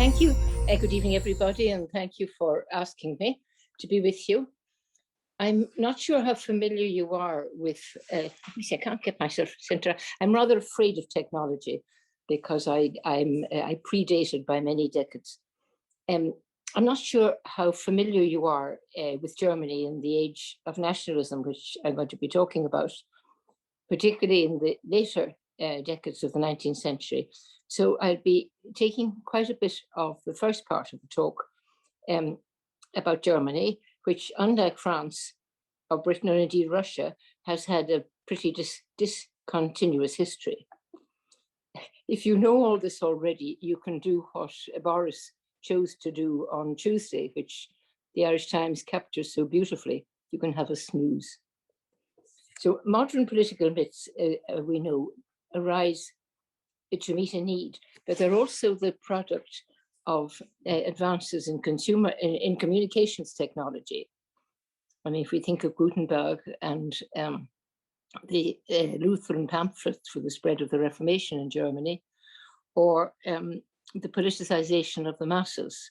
Thank you. Good evening, everybody, and thank you for asking me to be with you. I'm not sure how familiar you are with, I can't get myself centered. I'm rather afraid of technology because I'm predated by many decades. I'm not sure how familiar you are with Germany in the age of nationalism, which I'm going to be talking about, particularly in the later decades of the 19th century. So I'll be taking quite a bit of the first part of the talk about Germany, which, unlike France or Britain or indeed Russia, has had a pretty discontinuous history. If you know all this already, you can do what Boris chose to do on Tuesday, which the Irish Times captures so beautifully. You can have a snooze. So modern political myths, we know, arise to meet a need, but they're also the product of advances in in communications technology. I mean, if we think of Gutenberg and the Lutheran pamphlets for the spread of the Reformation in Germany, or the politicization of the masses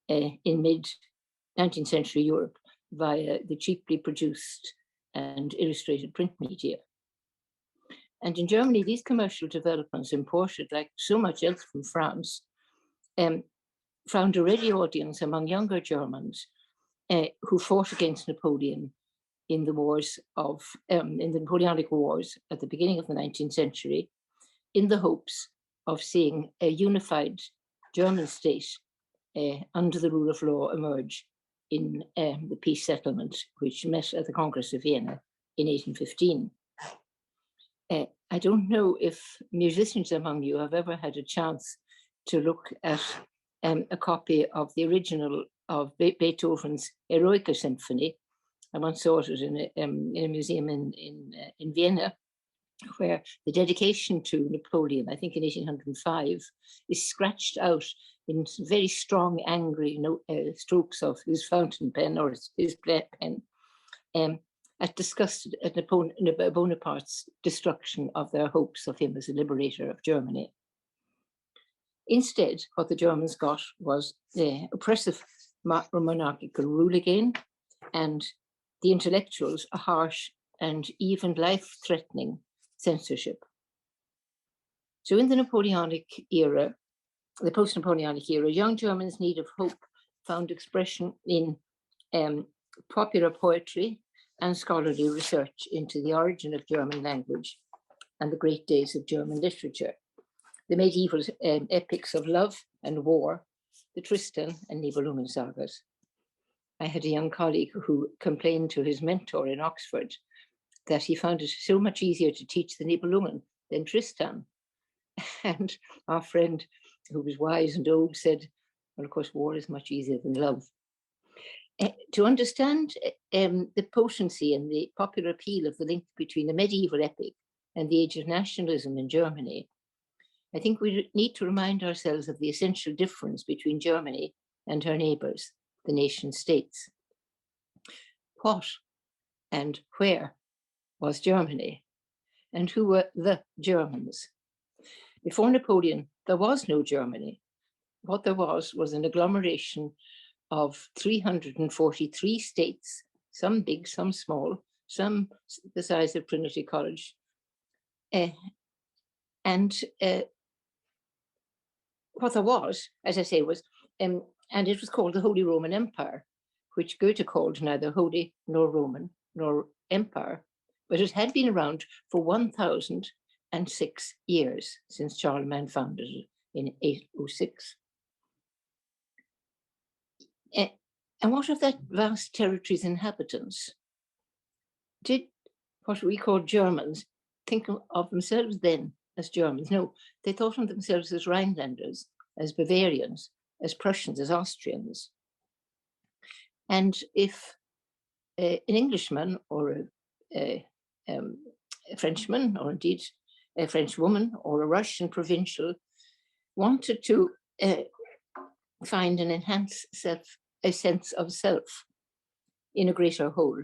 in mid-19th century Europe via the cheaply produced and illustrated print media. And in Germany, these commercial developments, imported like so much else from France, found a ready audience among younger Germans who fought against Napoleon in the wars of in the Napoleonic Wars at the beginning of the 19th century, in the hopes of seeing a unified German state under the rule of law emerge in the peace settlement, which met at the Congress of Vienna in 1815. I don't know if musicians among you have ever had a chance to look at a copy of the original of Beethoven's Eroica Symphony. I once saw it in a museum in Vienna, where the dedication to Napoleon, I think in 1805, is scratched out in very strong, angry strokes of his fountain pen or his pen, at disgust at Bonaparte's destruction of their hopes of him as a liberator of Germany. Instead, what the Germans got was oppressive monarchical rule again, and the intellectuals a harsh and even life-threatening censorship. So in the Napoleonic era, the post-Napoleonic era, young Germans' need of hope found expression in popular poetry and scholarly research into the origin of German language and the great days of German literature. The medieval epics of love and war, the Tristan and Nibelungen sagas. I had a young colleague who complained to his mentor in Oxford that he found it so much easier to teach the Nibelungen than Tristan. And our friend, who was wise and old, said, well, of course, war is much easier than love. To understand the potency and the popular appeal of the link between the medieval epic and the age of nationalism in Germany, I think we need to remind ourselves of the essential difference between Germany and her neighbours, the nation states. What and where was Germany? And who were the Germans? Before Napoleon, there was no Germany. What there was an agglomeration of 343 states, some big, some small, some the size of Trinity College. What there was, as I say, was, and it was called the Holy Roman Empire, which Goethe called neither holy nor Roman nor empire, but it had been around for 1,006 years since Charlemagne founded it in 806. And what of that vast territory's inhabitants? Did what we call Germans think of themselves then as Germans? No, they thought of themselves as Rhinelanders, as Bavarians, as Prussians, as Austrians. And if an Englishman or a Frenchman, or indeed a French woman or a Russian provincial wanted to find and enhance a sense of self in a greater whole,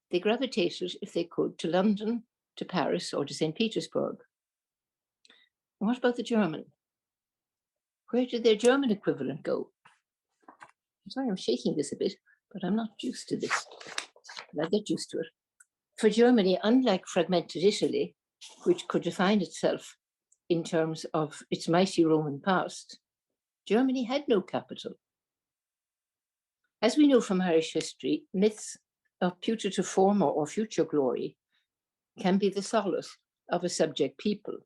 they gravitated, if they could, to London, to Paris, or to St. Petersburg. And what about the German? Where did their German equivalent go? I'm sorry, I'm shaking this a bit, but I'm not used to this. But I'll get used to it. For Germany, unlike fragmented Italy, which could define itself in terms of its mighty Roman past, Germany had no capital. As we know from Irish history, myths of putative former or future glory can be the solace of a subject people.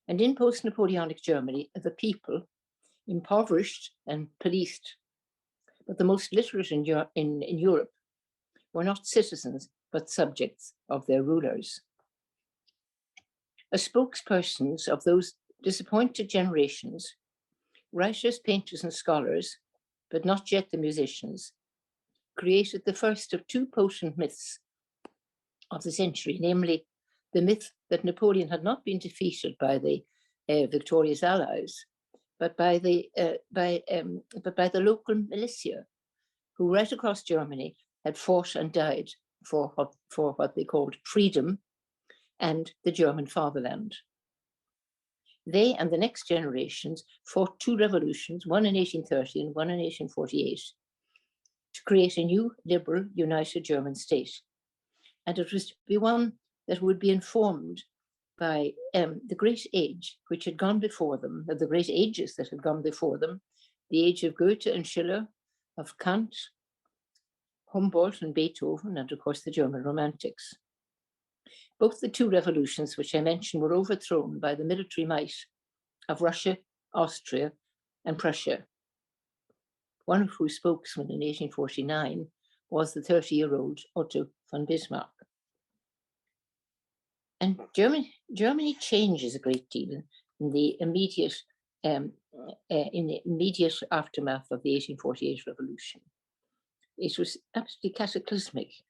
And in post-Napoleonic Germany, the people, impoverished and policed, but the most literate in Europe, were not citizens, but subjects of their rulers. As spokespersons of those disappointed generations, writers, painters, and scholars, but not yet the musicians, created the first of two potent myths of the century, namely the myth that Napoleon had not been defeated by the victorious allies, but by the local militia, who right across Germany had fought and died for what they called freedom and the German fatherland. They and the next generations fought two revolutions, one in 1830 and one in 1848, to create a new, liberal, united German state. And it was to be one that would be informed by the great age which had gone before them, the great ages that had gone before them, the age of Goethe and Schiller, of Kant, Humboldt and Beethoven, and of course the German Romantics. Both the two revolutions which I mentioned were overthrown by the military might of Russia, Austria, and Prussia, one of whose spokesmen in 1849 was the 30-year-old Otto von Bismarck. And Germany changes a great deal in the immediate aftermath of the 1848 revolution. It was absolutely cataclysmic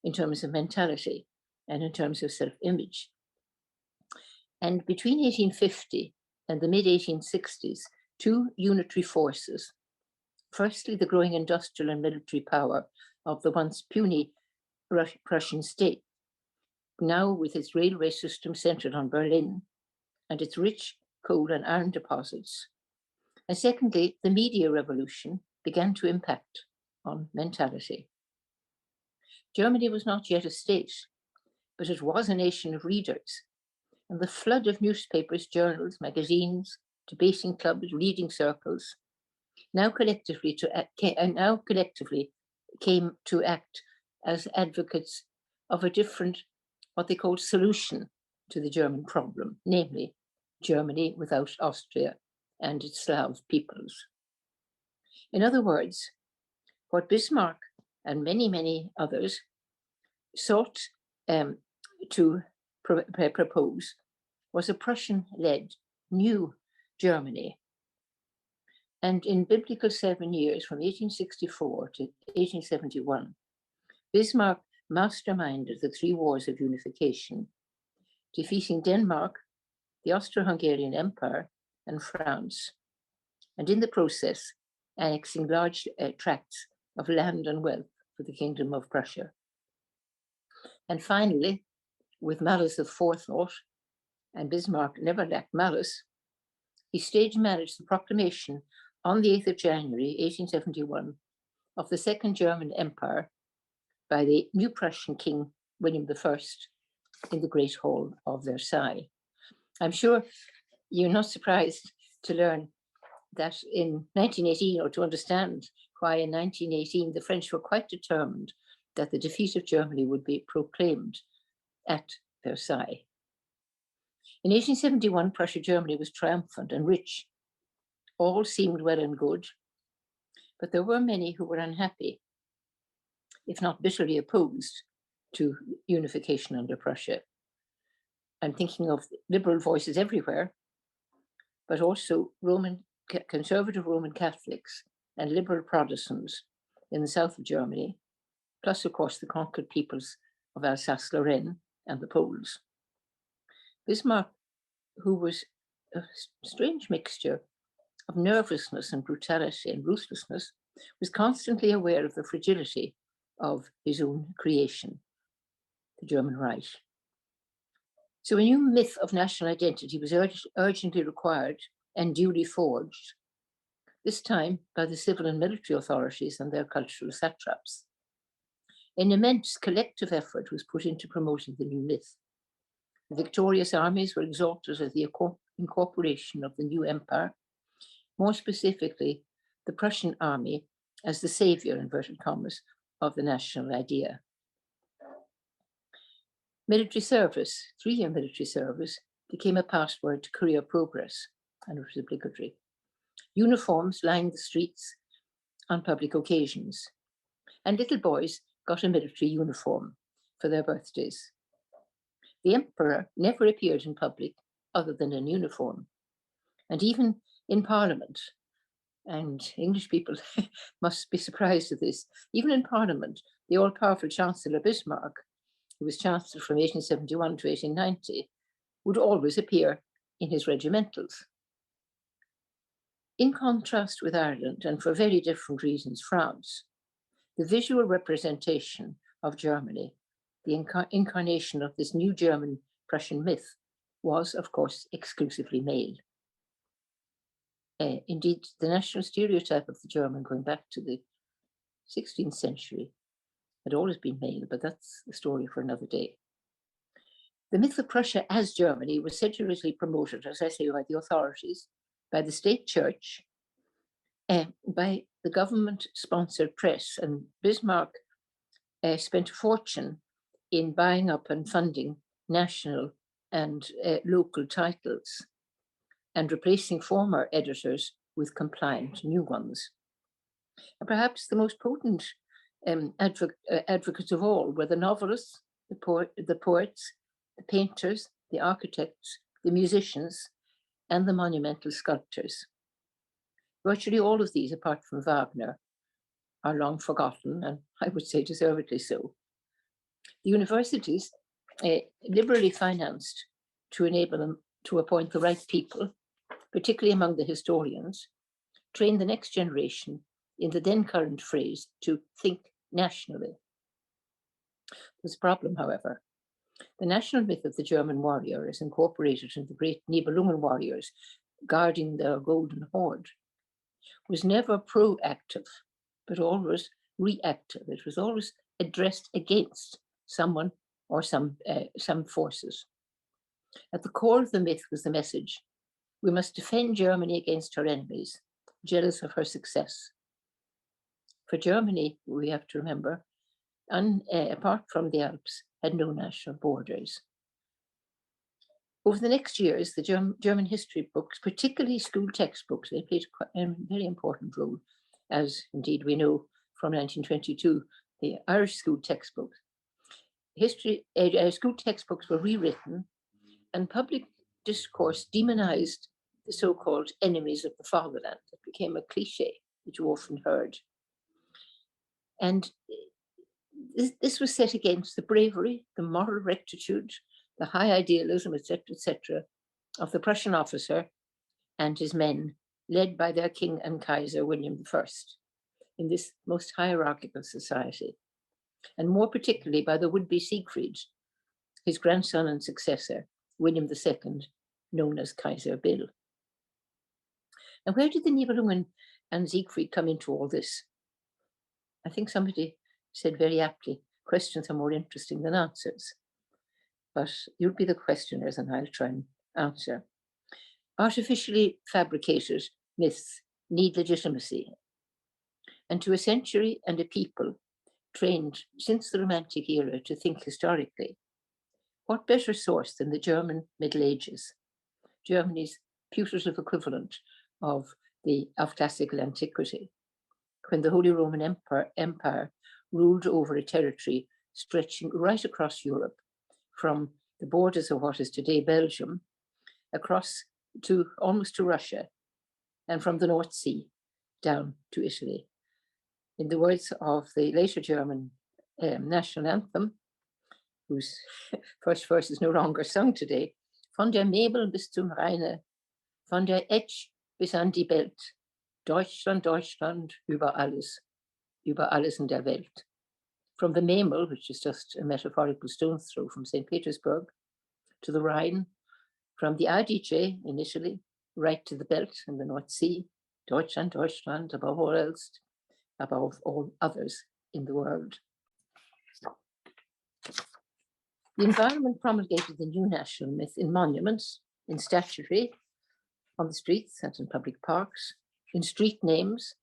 in terms of mentality and in terms of self-image. And between 1850 and the mid-1860s, two unitary forces, firstly, the growing industrial and military power of the once puny Prussian state, now with its railway system centered on Berlin and its rich coal and iron deposits. And secondly, the media revolution began to impact on mentality. Germany was not yet a state, but it was a nation of readers. And the flood of newspapers, journals, magazines, debating clubs, reading circles, now collectively came to act as advocates of a different, what they called solution to the German problem, namely Germany without Austria and its Slav peoples. In other words, what Bismarck and many, many others sought to propose was a Prussian-led new Germany. And in biblical 7 years, from 1864 to 1871, Bismarck masterminded the three wars of unification, defeating Denmark, the Austro-Hungarian Empire, and France, and in the process, annexing large tracts of land and wealth for the Kingdom of Prussia. And finally, with malice of forethought, and Bismarck never lacked malice, he stage-managed the proclamation on the 8th of January, 1871, of the Second German Empire by the new Prussian King, William I, in the Great Hall of Versailles. I'm sure you're not surprised to learn that in 1918, or to understand why in 1918 the French were quite determined that the defeat of Germany would be proclaimed at Versailles. In 1871, Prussia-Germany was triumphant and rich. All seemed well and good, but there were many who were unhappy, if not bitterly opposed to unification under Prussia. I'm thinking of liberal voices everywhere, but also conservative Roman Catholics and liberal Protestants in the south of Germany, plus, of course, the conquered peoples of Alsace-Lorraine and the Poles. Bismarck, who was a strange mixture of nervousness and brutality and ruthlessness, was constantly aware of the fragility of his own creation, the German Reich. So a new myth of national identity was urgently required and duly forged, this time by the civil and military authorities and their cultural satraps. An immense collective effort was put into promoting the new myth. The victorious armies were exalted as the incorporation of the new empire, more specifically, the Prussian army as the savior, inverted commas, of the national idea. Military service, 3-year military service, became a password to career progress, and it was obligatory. Uniforms lined the streets on public occasions, and little boys got a military uniform for their birthdays. The emperor never appeared in public other than in uniform, and even in Parliament, and English people must be surprised at this, even in Parliament, the all-powerful Chancellor Bismarck, who was Chancellor from 1871 to 1890, would always appear in his regimentals. In contrast with Ireland, and for very different reasons, France, the visual representation of Germany, the incarnation of this new German-Prussian myth, was, of course, exclusively male. Indeed, the national stereotype of the German going back to the 16th century had always been male, but that's a story for another day. The myth of Prussia as Germany was sedulously promoted, as I say, by the authorities, by the state church, by the government-sponsored press, and Bismarck spent a fortune in buying up and funding national and local titles and replacing former editors with compliant new ones. And perhaps the most potent advocates of all were the novelists, the poets, the painters, the architects, the musicians, and the monumental sculptors. Virtually all of these, apart from Wagner, are long forgotten, and I would say deservedly so. The universities, liberally financed to enable them to appoint the right people, particularly among the historians, train the next generation in the then current phrase to think nationally. There's a problem, however. The national myth of the German warrior is incorporated in the great Nibelungen warriors guarding their golden hoard, was never proactive, but always reactive. It was always addressed against someone or some forces. At the core of the myth was the message: we must defend Germany against her enemies, jealous of her success. For Germany, we have to remember, apart from the Alps, had no national borders. Over the next years, the German history books, particularly school textbooks, they played a very important role, as indeed we know from 1922, the Irish school textbooks. School textbooks were rewritten, and public discourse demonized the so-called enemies of the fatherland. It became a cliche that you often heard. And this was set against the bravery, the moral rectitude, the high idealism, etc., of the Prussian officer and his men, led by their king and Kaiser, William I, in this most hierarchical society, and more particularly by the would-be Siegfried, his grandson and successor, William II, known as Kaiser Bill. And where did the Nibelungen and Siegfried come into all this? I think somebody said very aptly, questions are more interesting than answers. But you'll be the questioners and I'll try and answer. Artificially fabricated myths need legitimacy. And to a century and a people trained since the Romantic era to think historically, what better source than the German Middle Ages, Germany's putative equivalent of classical antiquity, when the Holy Roman Empire ruled over a territory stretching right across Europe, from the borders of what is today Belgium, across to almost to Russia, and from the North Sea down to Italy. In the words of the later German national anthem, whose first verse is no longer sung today, von der Mebel bis zum Rheine, von der Etsch bis an die Welt, Deutschland, Deutschland, über alles in der Welt. From the Memel, which is just a metaphorical stone's throw from St. Petersburg, to the Rhine, from the Adige in Italy, right to the belt in the North Sea, Deutschland, Deutschland, above all else, above all others in the world. The environment promulgated the new national myth in monuments, in statuary, on the streets and in public parks, in street names.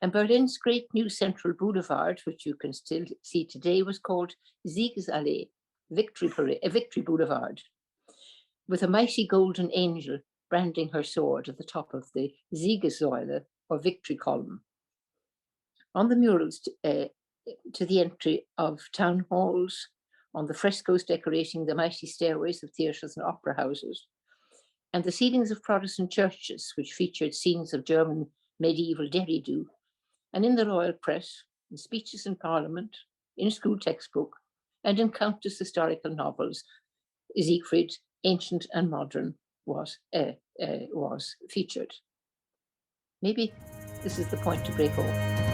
And Berlin's great new central boulevard, which you can still see today, was called Siegesallee, Victory Boulevard, with a mighty golden angel branding her sword at the top of the Siegessäule, or victory column. On the murals to the entry of town halls, on the frescoes decorating the mighty stairways of theatres and opera houses, and the ceilings of Protestant churches, which featured scenes of German medieval didgeridoo, and in the royal press, in speeches in Parliament, in school textbook, and in countless historical novels, Siegfried, ancient and modern, was featured. Maybe this is the point to break off.